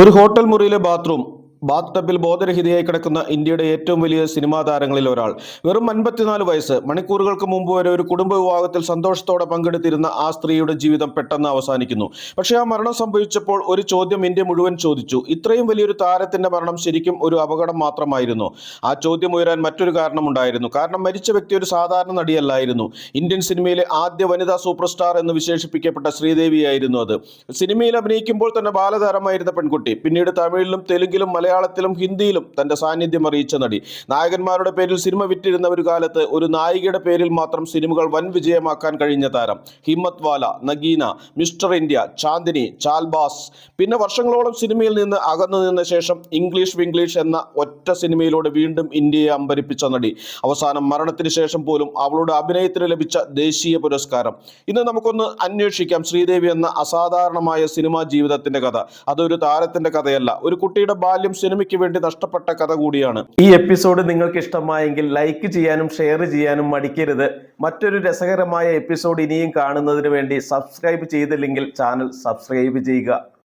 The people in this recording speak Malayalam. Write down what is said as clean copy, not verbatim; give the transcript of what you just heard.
ഒരു ഹോട്ടൽ മുറിയിലെ ബാത്ത് ടബിൽ ബോധരഹിതയായി കിടക്കുന്ന ഇന്ത്യയുടെ ഏറ്റവും വലിയ സിനിമാ താരങ്ങളിൽ ഒരാൾ. വെറും 54 വയസ്സ്. മണിക്കൂറുകൾക്ക് മുമ്പ് വരെ ഒരു കുടുംബ വിവാഹത്തിൽ സന്തോഷത്തോടെ പങ്കെടുത്തിരുന്ന ആ സ്ത്രീയുടെ ജീവിതം പെട്ടെന്ന് അവസാനിക്കുന്നു. പക്ഷേ ആ മരണം സംഭവിച്ചപ്പോൾ ഒരു ചോദ്യം ഇന്ത്യ മുഴുവൻ ചോദിച്ചു. ഇത്രയും വലിയൊരു താരത്തിന്റെ മരണം ശരിക്കും ഒരു അപകടം മാത്രമായിരുന്നോ? ആ ചോദ്യം ഉയരാൻ മറ്റൊരു കാരണമുണ്ടായിരുന്നു. കാരണം മരിച്ച വ്യക്തി ഒരു സാധാരണ നടിയല്ലായിരുന്നു. ഇന്ത്യൻ സിനിമയിലെ ആദ്യ വനിതാ സൂപ്പർ സ്റ്റാർ എന്ന് വിശേഷിപ്പിക്കപ്പെട്ട ശ്രീദേവിയായിരുന്നു അത്. സിനിമയിൽ അഭിനയിക്കുമ്പോൾ തന്നെ ബാലതാരമായിരുന്ന പെൺകുട്ടി. പിന്നീട് തമിഴിലും തെലുങ്കിലും മലയാളത്തിലും ഹിന്ദിയിലും തന്റെ സാന്നിധ്യം അറിയിച്ച നടി. നായകന്മാരുടെ പേരിൽ സിനിമ വിറ്റിരുന്ന ഒരു കാലത്ത് ഒരു നായികയുടെ പേരിൽ മാത്രം സിനിമകൾ വൻ വിജയമാക്കാൻ കഴിഞ്ഞ താരം. ഹിമ്മത്ത് വാല, നഗീന, മിസ്റ്റർ ഇന്ത്യ, ചാന്ദിനി, ചാൽബാസ്. പിന്നെ വർഷങ്ങളോളം സിനിമയിൽ നിന്ന് അകന്നു നിന്ന ശേഷം ഇംഗ്ലീഷ് വിംഗ്ലീഷ് എന്ന ഒറ്റ സിനിമയിലൂടെ വീണ്ടും ഇന്ത്യയെ അമ്പരിപ്പിച്ച നടി. അവസാനം മരണത്തിന് ശേഷം പോലും അവളുടെ അഭിനയത്തിന് ലഭിച്ച ദേശീയ പുരസ്കാരം. ഇന്ന് നമുക്കൊന്ന് അന്വേഷിക്കാം ശ്രീദേവി എന്ന അസാധാരണമായ സിനിമാ ജീവിതത്തിന്റെ കഥ. അതൊരു താരത്തിന്റെ കഥയല്ല, ഒരു കുട്ടിയുടെ ബാല്യം സിനിമയ്ക്ക് വേണ്ടി നഷ്ടപ്പെട്ട കഥ കൂടിയാണ്. ഈ എപ്പിസോഡ് നിങ്ങൾക്ക് ഇഷ്ടമായെങ്കിൽ ലൈക്ക് ചെയ്യാനും ഷെയർ ചെയ്യാനും മടിക്കരുത്. മറ്റൊരു രസകരമായ എപ്പിസോഡ് ഇനിയും കാണുന്നതിന് വേണ്ടി സബ്സ്ക്രൈബ് ചെയ്തില്ലെങ്കിൽ ചാനൽ സബ്സ്ക്രൈബ് ചെയ്യുക.